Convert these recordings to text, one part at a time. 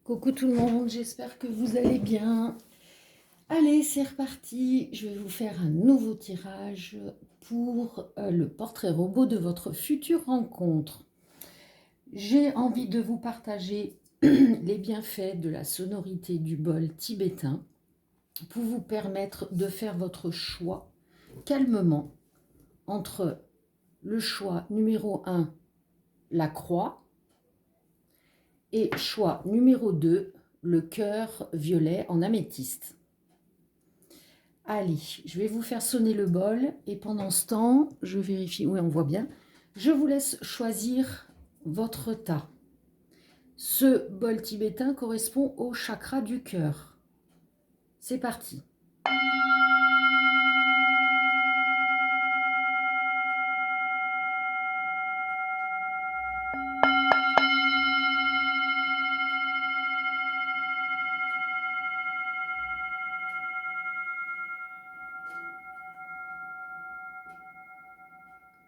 Coucou tout le monde, j'espère que vous allez bien. Allez, c'est reparti. Je vais vous faire un nouveau tirage pour le portrait robot de votre future rencontre. J'ai envie de vous partager les bienfaits de la sonorité du bol tibétain pour vous permettre de faire votre choix calmement entre le choix numéro 1, la croix, et choix numéro 2, le cœur violet en améthyste. Allez, je vais vous faire sonner le bol et pendant ce temps, je vérifie, oui on voit bien, je vous laisse choisir votre tas. Ce bol tibétain correspond au chakra du cœur. C'est parti.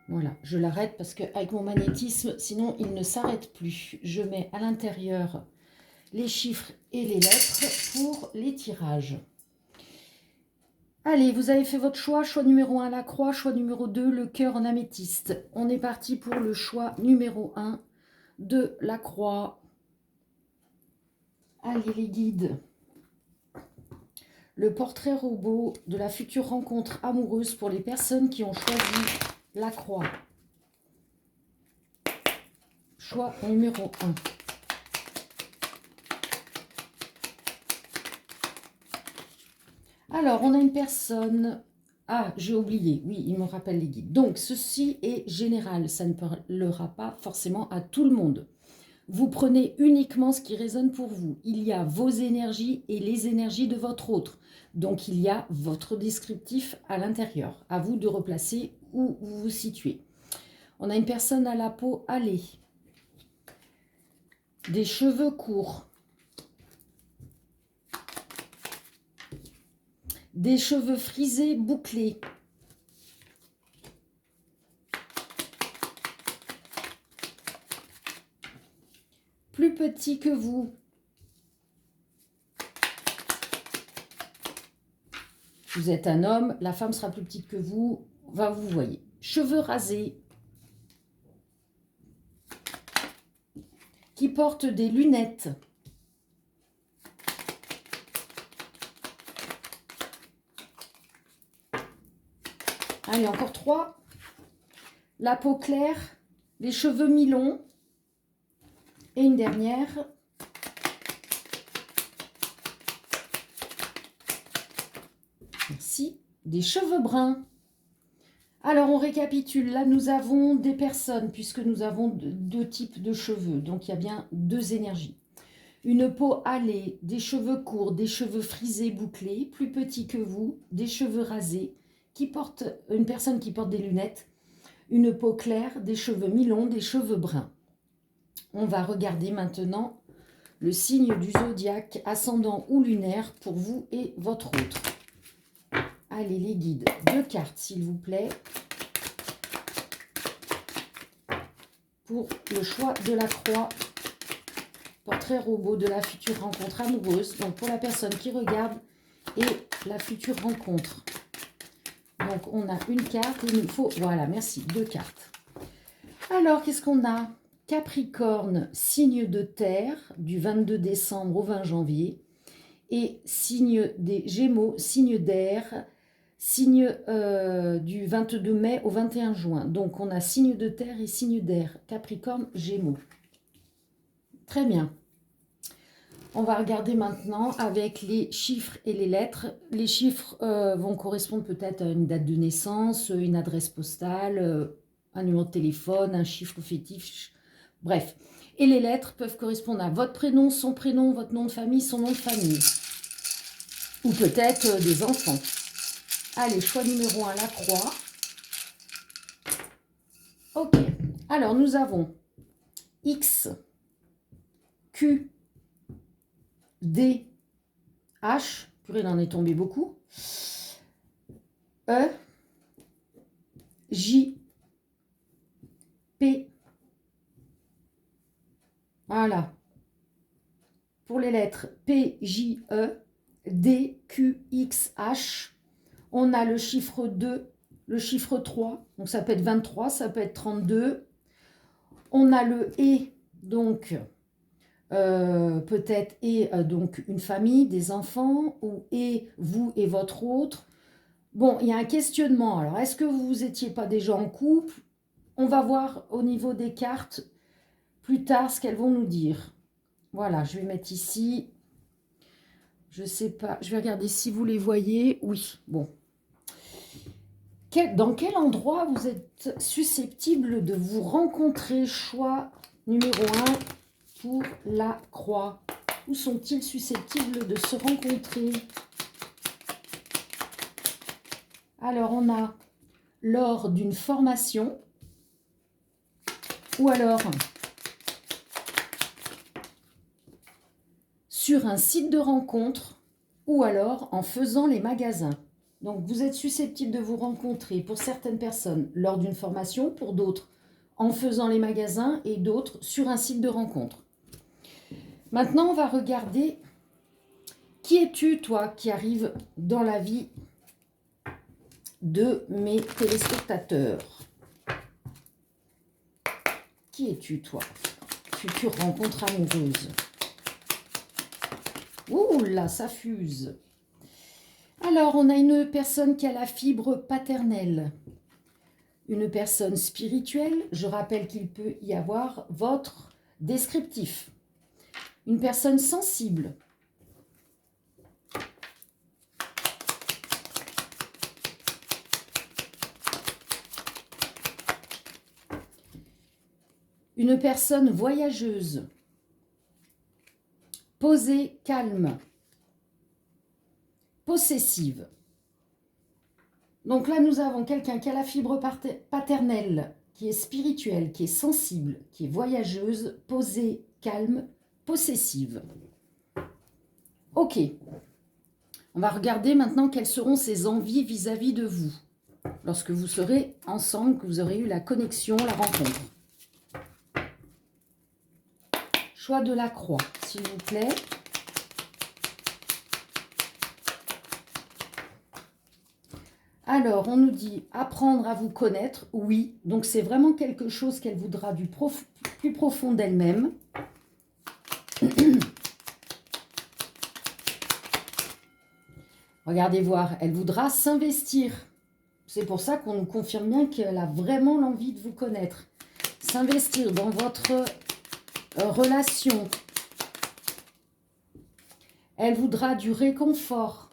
Voilà, je l'arrête parce qu'avec mon magnétisme, sinon il ne s'arrête plus. Je mets à l'intérieur les chiffres et les lettres pour les tirages. Allez, vous avez fait votre choix. Choix numéro 1, la croix. Choix numéro 2, le cœur en améthyste. On est parti pour le choix numéro 1 de la croix. Allez les guides. Le portrait robot de la future rencontre amoureuse pour les personnes qui ont choisi la croix. Choix numéro 1. Alors, on a une personne... Ah, j'ai oublié. Oui, il me rappelle les guides. Donc, ceci est général. Ça ne parlera pas forcément à tout le monde. Vous prenez uniquement ce qui résonne pour vous. Il y a vos énergies et les énergies de votre autre. Donc, il y a votre descriptif à l'intérieur. À vous de replacer où vous vous situez. On a une personne à la peau hâlée. Des cheveux courts. Des cheveux frisés bouclés. Plus petit que vous. Vous êtes un homme, la femme sera plus petite que vous. Vous voyez. Cheveux rasés. Qui porte des lunettes. Allez, encore 3. La peau claire, les cheveux mi-longs. Et une dernière. Merci. Des cheveux bruns. Alors, on récapitule. Là, nous avons des personnes, puisque nous avons deux types de cheveux. Donc, il y a bien deux énergies. Une peau hâlée, des cheveux courts, des cheveux frisés bouclés, plus petits que vous, des cheveux rasés, une personne qui porte des lunettes, une peau claire, des cheveux mi-longs, des cheveux bruns. On va regarder maintenant le signe du zodiaque, ascendant ou lunaire, pour vous et votre autre. Allez, les guides, 2 cartes, s'il vous plaît, pour le choix de la croix, portrait robot de la future rencontre amoureuse, donc pour la personne qui regarde et la future rencontre. Donc, on a une carte, il nous faut, voilà, merci, 2 cartes. Alors, qu'est-ce qu'on a? Capricorne, signe de terre, du 22 décembre au 20 janvier. Et signe des Gémeaux, signe d'air, signe du 22 mai au 21 juin. Donc, on a signe de terre et signe d'air. Capricorne, Gémeaux. Très bien. On va regarder maintenant avec les chiffres et les lettres. Les chiffres vont correspondre peut-être à une date de naissance, une adresse postale, un numéro de téléphone, un chiffre fétiche, bref. Et les lettres peuvent correspondre à votre prénom, votre nom de famille, son nom de famille. Ou peut-être des enfants. Allez, choix numéro 1, la croix. Ok. Alors, nous avons X, Q, D, H. Purée, il en est tombé beaucoup. E, J, P. Voilà. pour les lettres P, J, E, D, Q, X, H. On a le chiffre 2, le chiffre 3, donc ça peut être 23, ça peut être 32. On a le et, donc peut-être et donc une famille, des enfants, ou et vous et votre autre. Bon, il y a un questionnement. Alors, est-ce que vous n'étiez pas déjà en couple? On va voir au niveau des cartes plus tard ce qu'elles vont nous dire. Voilà, je vais mettre ici. Je ne sais pas, je vais regarder si vous les voyez. Oui, bon. Dans quel endroit vous êtes susceptible de vous rencontrer? Choix numéro 1 pour la croix. Où sont-ils susceptibles de se rencontrer? Alors, on a lors d'une formation, ou alors sur un site de rencontre, ou alors en faisant les magasins. Donc, vous êtes susceptible de vous rencontrer pour certaines personnes lors d'une formation, pour d'autres en faisant les magasins et d'autres sur un site de rencontre. Maintenant, on va regarder qui es-tu, toi, qui arrive dans la vie de mes téléspectateurs. Qui es-tu, toi? Future rencontre amoureuse. Ouh là, ça fuse. Alors, on a une personne qui a la fibre paternelle. Une personne spirituelle. Je rappelle qu'il peut y avoir votre descriptif. Une personne sensible. Une personne voyageuse. Posée, calme. Possessive. Donc là, nous avons quelqu'un qui a la fibre paternelle, qui est spirituelle, qui est sensible, qui est voyageuse, posée, calme, possessive. Ok. On va regarder maintenant quelles seront ses envies vis-à-vis de vous. Lorsque vous serez ensemble, que vous aurez eu la connexion, la rencontre. Choix de la croix, s'il vous plaît. Alors, on nous dit apprendre à vous connaître. Oui, donc c'est vraiment quelque chose qu'elle voudra du plus profond d'elle-même. Regardez voir, elle voudra s'investir. C'est pour ça qu'on nous confirme bien qu'elle a vraiment l'envie de vous connaître. S'investir dans votre relation. Elle voudra du réconfort.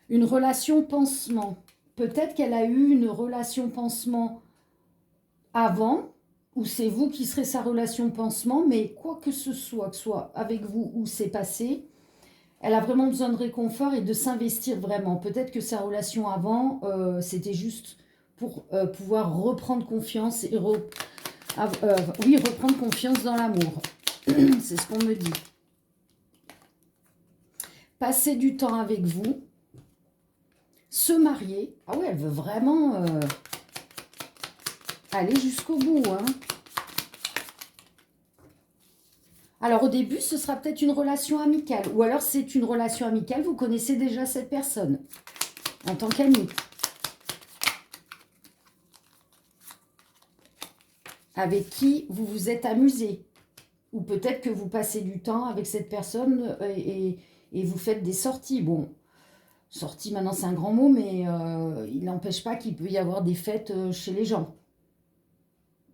Une relation pansement. Peut-être qu'elle a eu une relation pansement avant, ou c'est vous qui serez sa relation pansement, mais quoi que ce soit avec vous ou c'est passé, elle a vraiment besoin de réconfort et de s'investir vraiment. Peut-être que sa relation avant, c'était juste pour pouvoir reprendre confiance et reprendre confiance dans l'amour. C'est ce qu'on me dit. Passer du temps avec vous. Se marier. Ah oui, elle veut vraiment aller jusqu'au bout. Hein. Alors au début, ce sera peut-être une relation amicale. Ou alors c'est une relation amicale, vous connaissez déjà cette personne en tant qu'amie. Avec qui vous vous êtes amusé. Ou peut-être que vous passez du temps avec cette personne et vous faites des sorties. Bon, sorties maintenant c'est un grand mot, mais il n'empêche pas qu'il peut y avoir des fêtes chez les gens.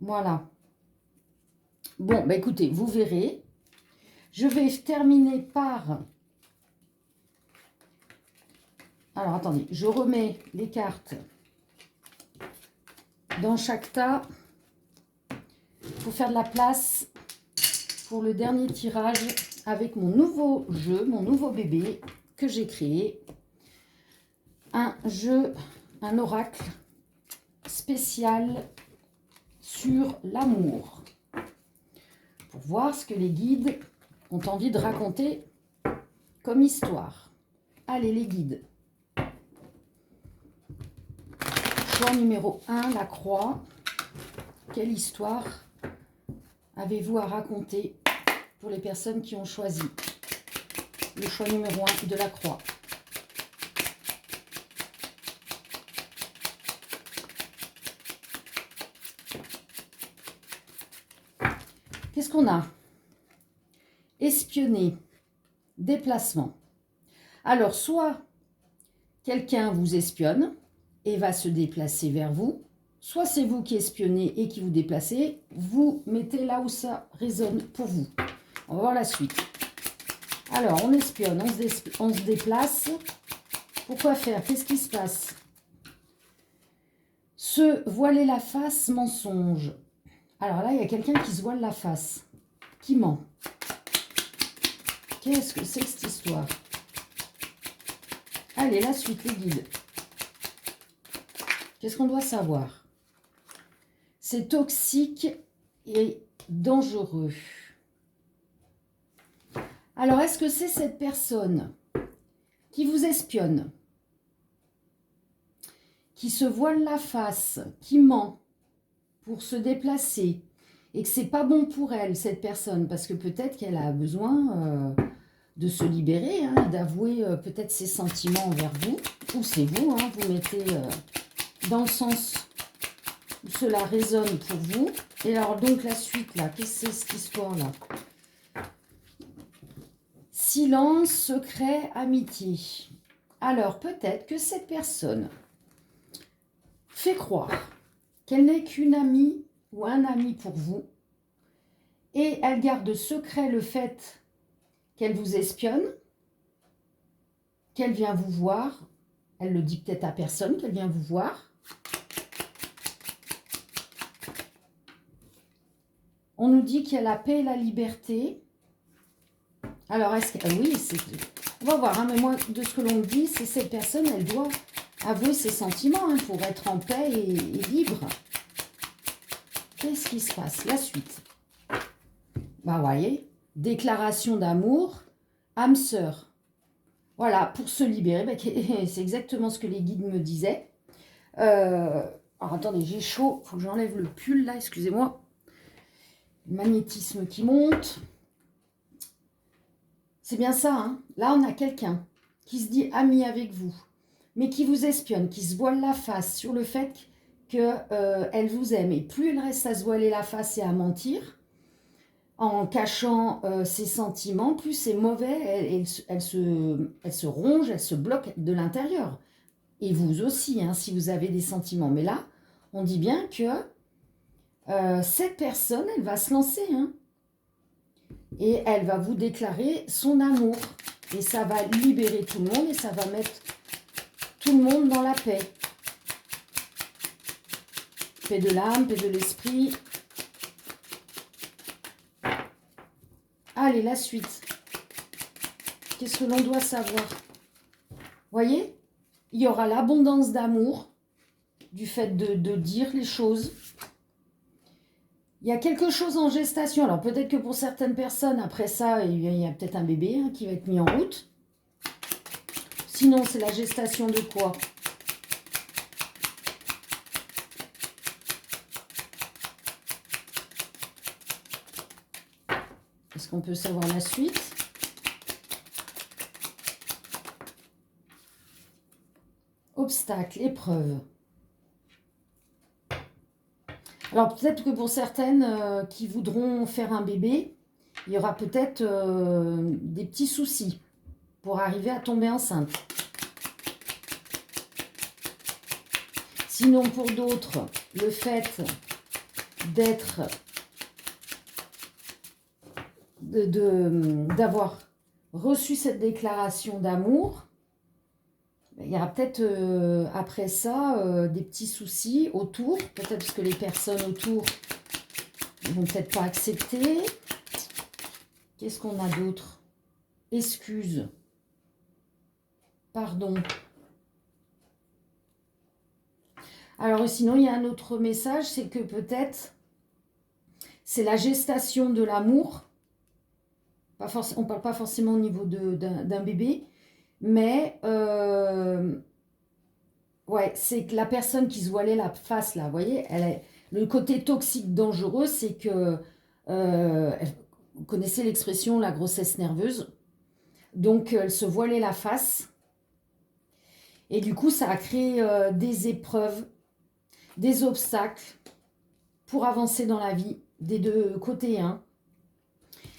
Voilà. Bon, bah écoutez, vous verrez. Je vais terminer par... Alors, attendez, je remets les cartes dans chaque tas pour faire de la place pour le dernier tirage avec mon nouveau jeu, mon nouveau bébé que j'ai créé. Un jeu, un oracle spécial sur l'amour. Pour voir ce que les guides ont envie de raconter comme histoire. Allez, les guides. Choix numéro 1, la croix. Quelle histoire avez-vous à raconter pour les personnes qui ont choisi le choix numéro 1 de la croix? Qu'est-ce qu'on a? Espionner, déplacement. Alors, soit quelqu'un vous espionne et va se déplacer vers vous, soit c'est vous qui espionnez et qui vous déplacez, vous mettez là où ça résonne pour vous. On va voir la suite. Alors, on espionne, on se déplace. Pourquoi faire? Qu'est-ce qui se passe? Se voiler la face, mensonge. Alors là, il y a quelqu'un qui se voile la face, qui ment. Qu'est-ce que c'est que cette histoire? Allez, la suite, les guides. Qu'est-ce qu'on doit savoir? C'est toxique et dangereux. Alors, est-ce que c'est cette personne qui vous espionne, qui se voile la face, qui ment pour se déplacer, et que c'est pas bon pour elle, cette personne, parce que peut-être qu'elle a besoin de se libérer, hein, d'avouer peut-être ses sentiments envers vous, ou c'est vous, hein, vous mettez dans le sens où cela résonne pour vous. Et alors donc la suite là, qu'est-ce que c'est cette histoire-là? Silence, secret, amitié. Alors peut-être que cette personne fait croire qu'elle n'est qu'une amie ou un ami pour vous, et elle garde secret le fait qu'elle vous espionne, qu'elle vient vous voir. Elle le dit peut-être à personne qu'elle vient vous voir. On nous dit qu'il y a la paix et la liberté. Alors, est-ce que... oui, on va voir, hein, mais moi, de ce que l'on me dit, c'est cette personne, elle doit avouer ses sentiments hein, pour être en paix et libre. Qu'est-ce qui se passe? La suite. Bah, voyez, déclaration d'amour, âme sœur. Voilà, pour se libérer, bah, c'est exactement ce que les guides me disaient. Alors, attendez, j'ai chaud, il faut que j'enlève le pull, là, excusez-moi. Le magnétisme qui monte. C'est bien ça, hein. Là, on a quelqu'un qui se dit ami avec vous, mais qui vous espionne, qui se voile la face sur le fait qu'elle vous aime. Et plus elle reste à se voiler la face et à mentir, en cachant ses sentiments, plus c'est mauvais, elle se ronge, elle se bloque de l'intérieur. Et vous aussi, hein, si vous avez des sentiments. Mais là, on dit bien que cette personne, elle va se lancer, hein. Et elle va vous déclarer son amour. Et ça va libérer tout le monde et ça va mettre tout le monde dans la paix. Paix de l'âme, paix de l'esprit. Allez, la suite. Qu'est-ce que l'on doit savoir? Voyez, il y aura l'abondance d'amour du fait de dire les choses. Il y a quelque chose en gestation. Alors peut-être que pour certaines personnes, après ça, il y a peut-être un bébé hein, qui va être mis en route. Sinon, c'est la gestation de quoi? Est-ce qu'on peut savoir la suite? Obstacle, épreuve. Alors peut-être que pour certaines qui voudront faire un bébé, il y aura peut-être des petits soucis pour arriver à tomber enceinte. Sinon pour d'autres, le fait d'être, d'avoir reçu cette déclaration d'amour, il y aura peut-être après ça des petits soucis autour, peut-être parce que les personnes autour ne vont peut-être pas accepter. Qu'est-ce qu'on a d'autre? Excuse. Pardon. Alors sinon, il y a un autre message, c'est que peut-être c'est la gestation de l'amour. On ne parle pas forcément au niveau d'un bébé, mais ouais, c'est que la personne qui se voilait la face, là, vous voyez, le côté toxique dangereux, c'est que Vous connaissez l'expression la grossesse nerveuse. Donc, elle se voilait la face. Et du coup, ça a créé des épreuves, des obstacles pour avancer dans la vie des deux côtés. Hein.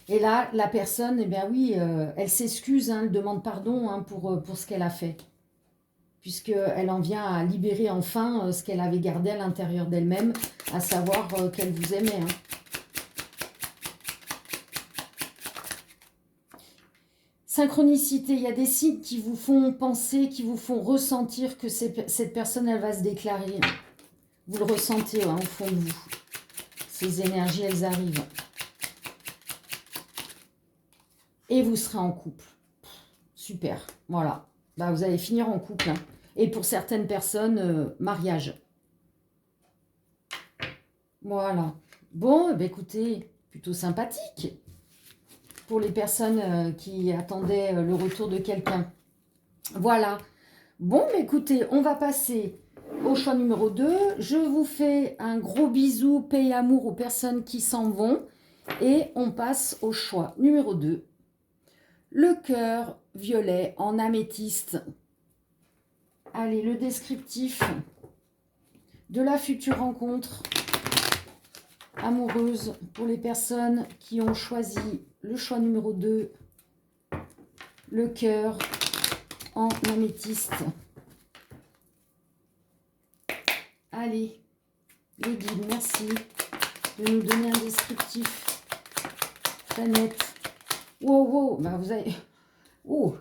Et là, la personne, eh bien oui, elle s'excuse, hein, elle demande pardon hein, pour ce qu'elle a fait. Puisqu'elle en vient à libérer enfin ce qu'elle avait gardé à l'intérieur d'elle-même, à savoir qu'elle vous aimait. Hein. Synchronicité, il y a des signes qui vous font penser, qui vous font ressentir que cette personne, elle va se déclarer. Vous le ressentez hein, au fond de vous. Ces énergies, elles arrivent. Et vous serez en couple. Super, voilà. Bah, vous allez finir en couple. Hein. Et pour certaines personnes, mariage. Voilà. Bon, bah, écoutez, plutôt sympathique. Pour les personnes qui attendaient le retour de quelqu'un. Voilà. Bon, bah, écoutez, on va passer au choix numéro 2. Je vous fais un gros bisou, paix et amour aux personnes qui s'en vont. Et on passe au choix numéro 2. Le cœur violet en améthyste. Allez, le descriptif de la future rencontre amoureuse pour les personnes qui ont choisi le choix numéro 2. Le cœur en améthyste. Allez, les guides, merci de nous donner un descriptif très net. Wow, wow, bah vous avez... Oh,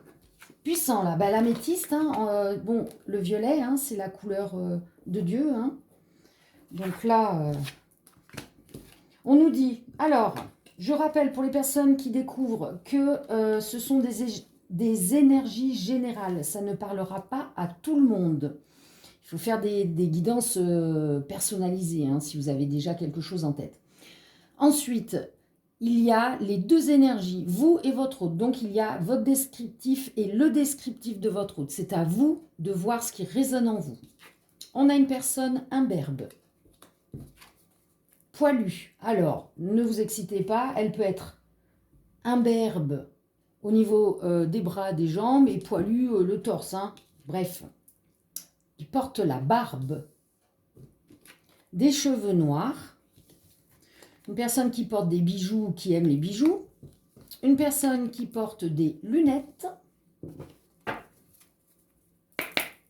puissant là. Bah, l'améthyste, hein, bon, le violet, hein, c'est la couleur de Dieu. Hein. Donc là, on nous dit... Alors, je rappelle pour les personnes qui découvrent que ce sont des énergies générales. Ça ne parlera pas à tout le monde. Il faut faire des guidances personnalisées, hein, si vous avez déjà quelque chose en tête. Ensuite, il y a les deux énergies, vous et votre hôte. Donc, il y a votre descriptif et le descriptif de votre hôte. C'est à vous de voir ce qui résonne en vous. On a une personne imberbe, poilue. Alors, ne vous excitez pas, elle peut être imberbe au niveau des bras, des jambes et poilue le torse. Hein. Bref. Il porte la barbe, des cheveux noirs, une personne qui porte des bijoux, qui aime les bijoux, une personne qui porte des lunettes.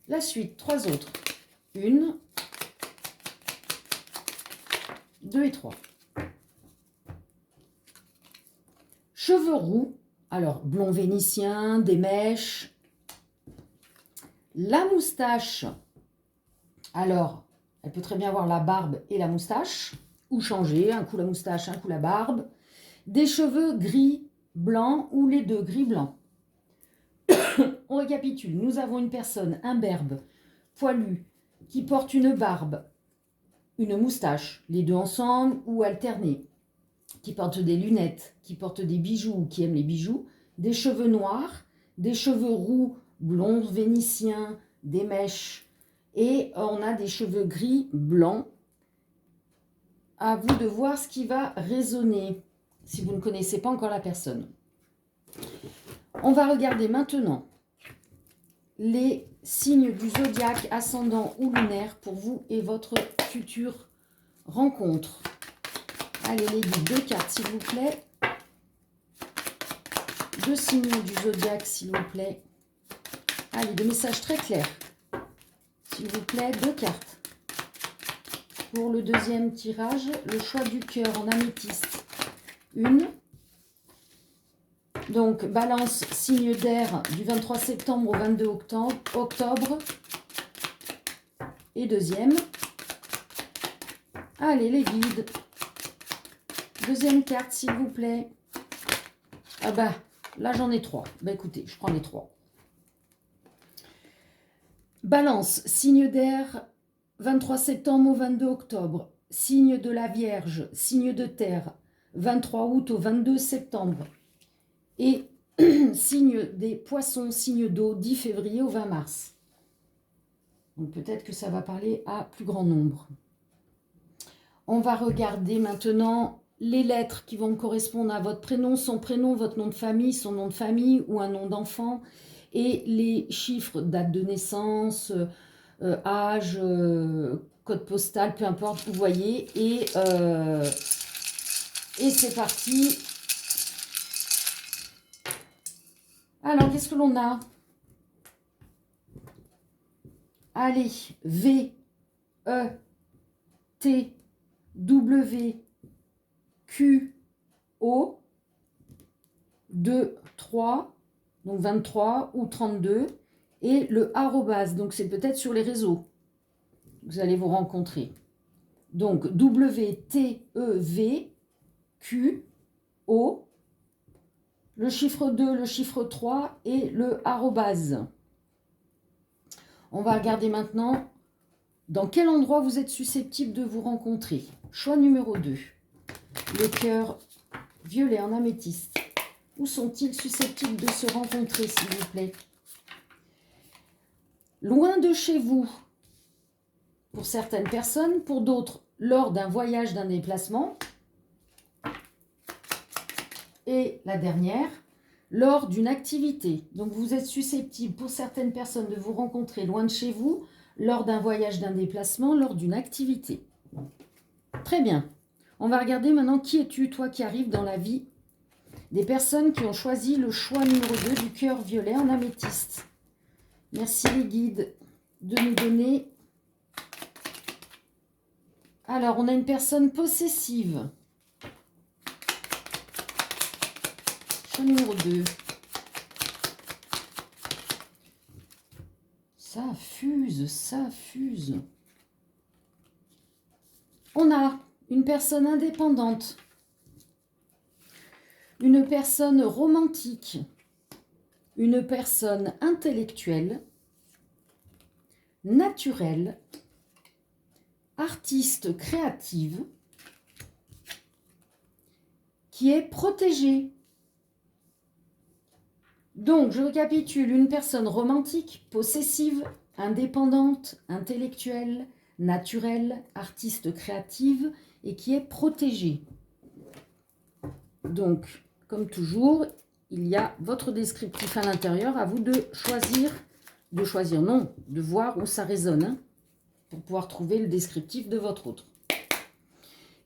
La suite, 3 autres. 1, 2 et 3. Cheveux roux, alors blond vénitien, des mèches. La moustache, alors, elle peut très bien avoir la barbe et la moustache, ou changer, un coup la moustache, un coup la barbe. Des cheveux gris, blancs, ou les deux, gris, blanc. On récapitule, nous avons une personne imberbe, poilue, qui porte une barbe, une moustache, les deux ensemble ou alternés, qui porte des lunettes, qui porte des bijoux, qui aime les bijoux, des cheveux noirs, des cheveux roux, blonds vénitiens, des mèches, et on a des cheveux gris, blancs. À vous de voir ce qui va résonner, si vous ne connaissez pas encore la personne. On va regarder maintenant les signes du zodiaque, ascendant ou lunaire, pour vous et votre future rencontre. Allez, les guides, 2 cartes, s'il vous plaît. 2 signes du zodiaque, s'il vous plaît. Allez, des messages très clairs. S'il vous plaît, 2 cartes. Pour le deuxième tirage, le choix du cœur en améthyste. 1. Donc, balance, signe d'air du 23 septembre au 22 octobre. Et deuxième. Allez, les guides. Deuxième carte, s'il vous plaît. Ah bah, là j'en ai 3. Bah écoutez, je prends les 3. Balance, signe d'air, 23 septembre au 22 octobre. Signe de la Vierge, signe de terre, 23 août au 22 septembre. Et signe des poissons, signe d'eau, 10 février au 20 mars. Donc peut-être que ça va parler à plus grand nombre. On va regarder maintenant les lettres qui vont correspondre à votre prénom, son prénom, votre nom de famille, son nom de famille ou un nom d'enfant, et les chiffres, date de naissance, âge, code postal, peu importe, vous voyez. Et c'est parti. Alors, qu'est-ce que l'on a? Allez, V, E, T, W, Q, O, 2, 3, donc 23 ou 32, et le arrobase, donc c'est peut-être sur les réseaux. Vous allez vous rencontrer. Donc W, T, E, V, Q, O, le chiffre 2, le chiffre 3 et le arrobase. On va regarder maintenant dans quel endroit vous êtes susceptible de vous rencontrer. Choix numéro 2. Le cœur violet en améthyste. Où sont-ils susceptibles de se rencontrer, s'il vous plaît? Loin de chez vous, pour certaines personnes, pour d'autres, lors d'un voyage, d'un déplacement. Et la dernière, lors d'une activité. Donc vous êtes susceptible, pour certaines personnes, de vous rencontrer loin de chez vous, lors d'un voyage, d'un déplacement, lors d'une activité. Très bien. On va regarder maintenant qui es-tu, toi qui arrives dans la vie des personnes qui ont choisi le choix numéro 2 du cœur violet en améthyste. Merci les guides de nous donner. Alors, on a une personne possessive. Choix numéro 2. Ça fuse, ça fuse. On a une personne indépendante. Une personne romantique, une personne intellectuelle, naturelle, artiste créative, qui est protégée. Donc, je récapitule, une personne romantique, possessive, indépendante, intellectuelle, naturelle, artiste créative et qui est protégée. Donc, comme toujours, il y a votre descriptif à l'intérieur. À vous de choisir, non, de voir où ça résonne, hein, pour pouvoir trouver le descriptif de votre autre.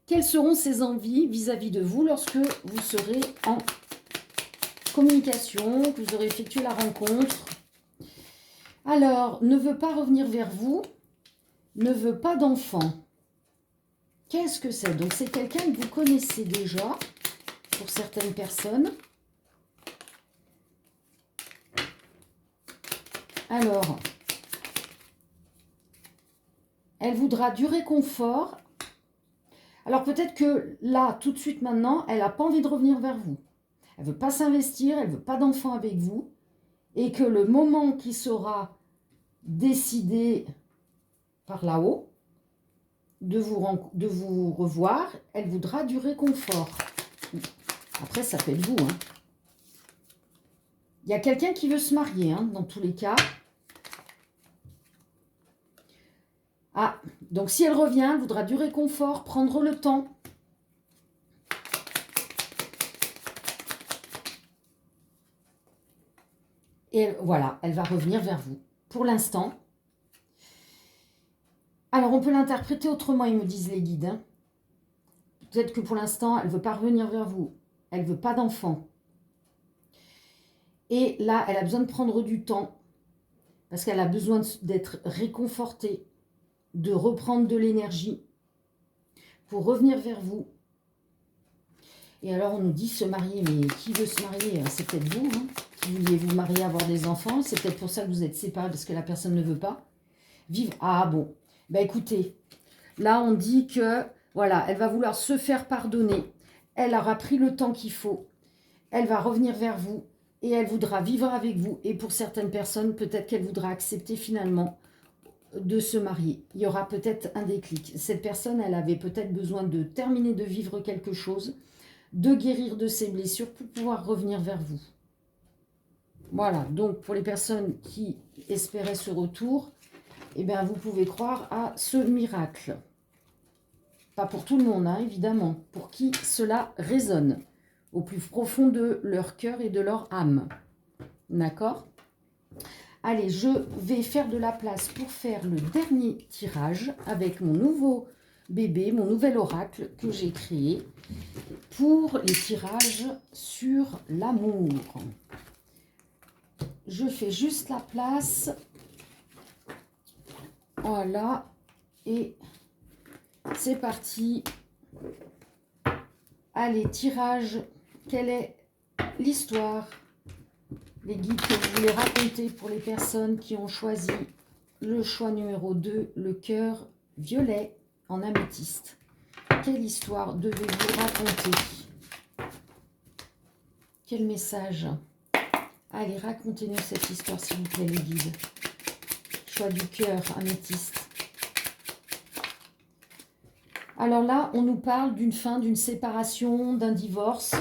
Quelles seront ses envies vis-à-vis de vous lorsque vous serez en communication, que vous aurez effectué la rencontre? Alors, ne veut pas revenir vers vous, ne veut pas d'enfant. Qu'est-ce que c'est? Donc, c'est quelqu'un que vous connaissez déjà, pour certaines personnes. Alors, elle voudra du réconfort. Alors peut-être que là, tout de suite maintenant, elle n'a pas envie de revenir vers vous. Elle ne veut pas s'investir, elle ne veut pas d'enfant avec vous. Et que le moment qui sera décidé par là-haut, de vous revoir, elle voudra du réconfort. Après, ça peut être vous, hein. Il y a quelqu'un qui veut se marier, hein, dans tous les cas. Ah, donc si elle revient, elle voudra du réconfort, prendre le temps. Et voilà, elle va revenir vers vous. Pour l'instant. Alors, on peut l'interpréter autrement, ils me disent les guides, hein. Peut-être que pour l'instant, elle ne veut pas revenir vers vous. Elle ne veut pas d'enfant. Et là, elle a besoin de prendre du temps. Parce qu'elle a besoin d'être réconfortée, de reprendre de l'énergie pour revenir vers vous. Et alors, on nous dit se marier. Mais qui veut se marier? C'est peut-être vous, hein, qui vouliez vous marier, avoir des enfants. C'est peut-être pour ça que vous êtes séparés, parce que la personne ne veut pas vivre. Ah bon. Ben écoutez, là, on dit que, voilà, elle va vouloir se faire pardonner. Elle aura pris le temps qu'il faut. Elle va revenir vers vous et elle voudra vivre avec vous. Et pour certaines personnes, peut-être qu'elle voudra accepter finalement de se marier. Il y aura peut-être un déclic. Cette personne, elle avait peut-être besoin de terminer de vivre quelque chose, de guérir de ses blessures pour pouvoir revenir vers vous. Voilà, donc pour les personnes qui espéraient ce retour, eh bien, vous pouvez croire à ce miracle. Pas pour tout le monde, hein, évidemment. Pour qui cela résonne au plus profond de leur cœur et de leur âme. D'accord? Allez, je vais faire de la place pour faire le dernier tirage avec mon nouveau bébé, mon nouvel oracle que j'ai créé pour les tirages sur l'amour. Je fais juste la place. Voilà. Et c'est parti. Allez, tirage. Quelle est l'histoire? Les guides que je voulais raconter pour les personnes qui ont choisi le choix numéro 2, le cœur violet en améthyste. Quelle histoire devez-vous raconter? Quel message? Allez, racontez-nous cette histoire, s'il vous plaît, les guides. Choix du cœur améthyste. Alors là, on nous parle d'une fin, d'une séparation, d'un divorce.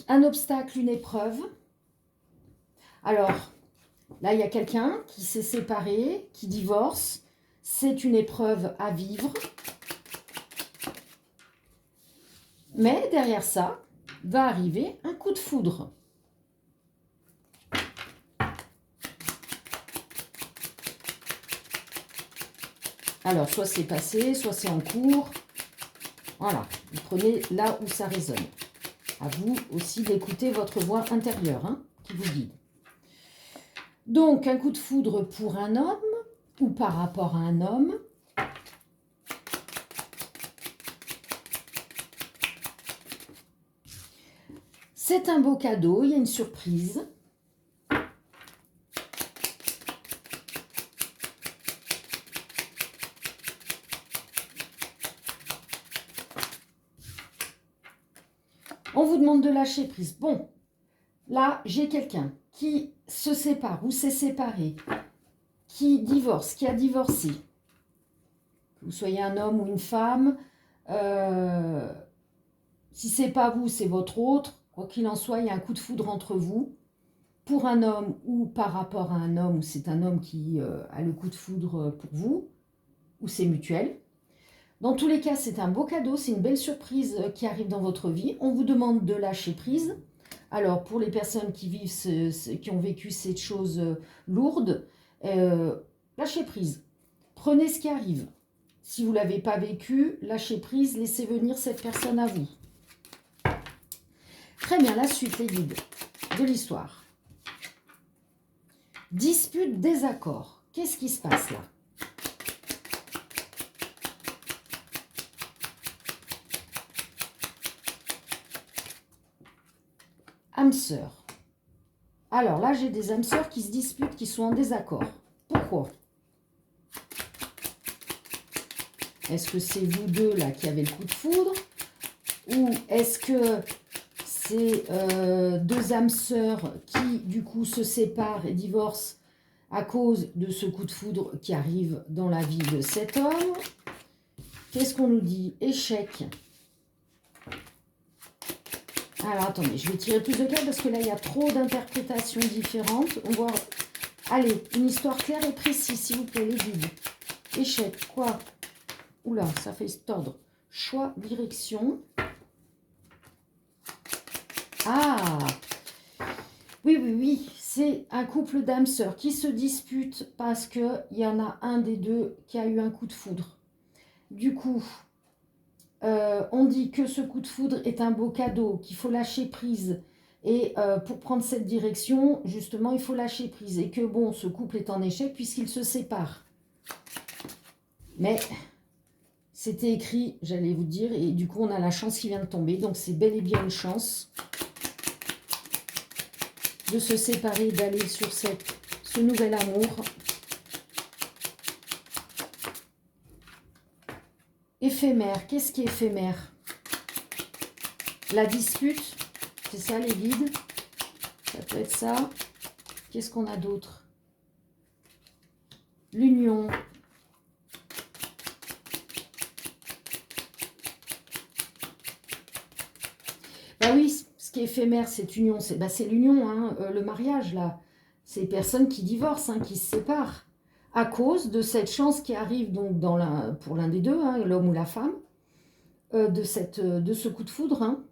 Un obstacle, une épreuve. Alors, là, il y a quelqu'un qui s'est séparé, qui divorce. C'est une épreuve à vivre. Mais derrière ça, va arriver un coup de foudre. Alors, soit c'est passé, soit c'est en cours. Voilà, vous prenez là où ça résonne. À vous aussi d'écouter votre voix intérieure, hein, qui vous guide. Donc, un coup de foudre pour un homme ou par rapport à un homme. C'est un beau cadeau, il y a une surprise. On vous demande de lâcher prise. Bon, là, j'ai quelqu'un qui se sépare ou s'est séparé, qui divorce, qui a divorcé. Que vous soyez un homme ou une femme, si c'est pas vous, c'est votre autre. Quoi qu'il en soit, il y a un coup de foudre entre vous. Pour un homme ou par rapport à un homme, ou c'est un homme qui a le coup de foudre pour vous, ou c'est mutuel. Dans tous les cas, c'est un beau cadeau, c'est une belle surprise qui arrive dans votre vie. On vous demande de lâcher prise. Alors, pour les personnes qui vivent, qui ont vécu cette chose lourde, lâchez prise. Prenez ce qui arrive. Si vous ne l'avez pas vécu, lâchez prise, laissez venir cette personne à vous. Très bien, la suite, les guides de l'histoire. Dispute, désaccord. Qu'est-ce qui se passe là? Âme sœur. Alors là, j'ai des âmes sœurs qui se disputent, qui sont en désaccord. Pourquoi? Est-ce que c'est vous deux là qui avez le coup de foudre? Ou est-ce que c'est deux âmes sœurs qui du coup se séparent et divorcent à cause de ce coup de foudre qui arrive dans la vie de cet homme? Qu'est-ce qu'on nous dit? Échec. Alors, attendez, je vais tirer plus de cartes parce que là, il y a trop d'interprétations différentes. On va... Allez, une histoire claire et précise, s'il vous plaît, les guides. Échec, quoi? Oula, ça fait se tordre. Choix, direction. Ah! Oui, oui, oui, c'est un couple d'âmes sœurs qui se disputent parce qu'il y en a un des deux qui a eu un coup de foudre. Du coup... on dit que ce coup de foudre est un beau cadeau, qu'il faut lâcher prise. Et pour prendre cette direction, justement, il faut lâcher prise. Et que bon, ce couple est en échec puisqu'il se sépare. Mais c'était écrit, j'allais vous dire, et du coup, on a la chance qui vient de tomber. Donc, c'est bel et bien une chance de se séparer, d'aller sur ce nouvel amour. Éphémère. Qu'est-ce qui est éphémère? La dispute. C'est ça les guides. Ça peut être ça. Qu'est-ce qu'on a d'autre? L'union. Bah qui est éphémère, cette union, c'est l'union, hein, le mariage, là. C'est les personnes qui divorcent, hein, qui se séparent. À cause de cette chance qui arrive donc pour l'un des deux, hein, l'homme ou la femme, de ce coup de foudre. Hein.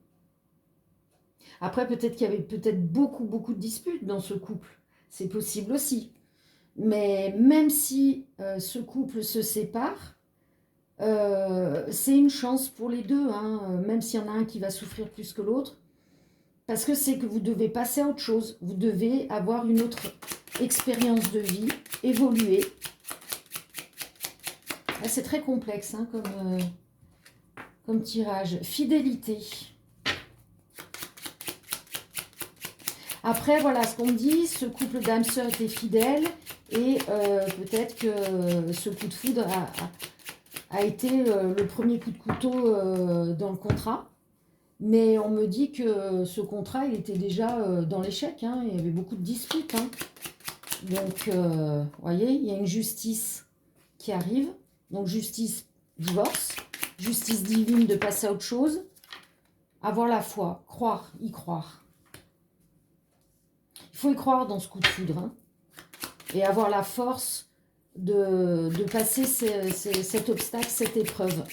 Après, peut-être qu'il y avait beaucoup de disputes dans ce couple. C'est possible aussi. Mais même si ce couple se sépare, c'est une chance pour les deux, hein, même s'il y en a un qui va souffrir plus que l'autre. Parce que c'est que vous devez passer à autre chose. Vous devez avoir une autre expérience de vie, évoluer. Là, c'est très complexe hein, comme tirage. Fidélité. Après, voilà ce qu'on dit. Ce couple d'âmes-sœurs était fidèle. Et peut-être que ce coup de foudre a été le premier coup de couteau dans le contrat. Mais on me dit que ce contrat, il était déjà dans l'échec. Hein, il y avait beaucoup de disputes. Hein. Donc, vous voyez, il y a une justice qui arrive. Donc, justice, divorce. Justice divine de passer à autre chose. Avoir la foi, croire, y croire. Il faut y croire dans ce coup de foudre. Hein, et avoir la force de passer cet obstacle, cette épreuve.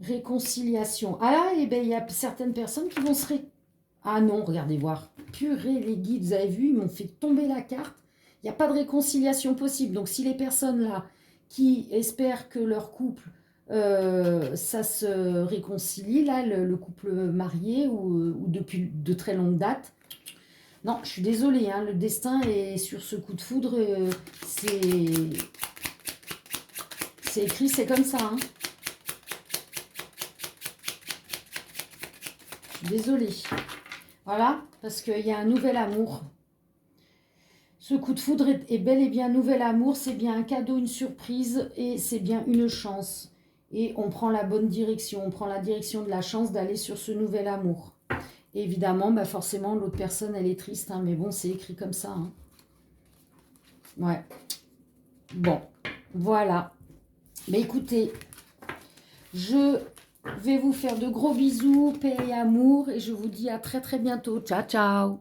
Réconciliation. Ah là, eh ben, il y a certaines personnes qui vont se Ah non, regardez voir. Purée, les guides, vous avez vu, ils m'ont fait tomber la carte. Il n'y a pas de réconciliation possible. Donc, si les personnes là qui espèrent que leur couple, ça se réconcilie, là, le couple marié ou depuis de très longue date, non, je suis désolée, hein, le destin est sur ce coup de foudre. C'est écrit, c'est comme ça. Hein. Désolée. Voilà, parce qu'il y a un nouvel amour. Ce coup de foudre est bel et bien un nouvel amour. C'est bien un cadeau, une surprise et c'est bien une chance. Et on prend la bonne direction. On prend la direction de la chance d'aller sur ce nouvel amour. Et évidemment, bah forcément, l'autre personne, elle est triste. Hein, mais bon, c'est écrit comme ça. Hein. Ouais. Bon, voilà. Mais écoutez, je vais vous faire de gros bisous, paix et amour. Et je vous dis à très bientôt. Ciao, ciao.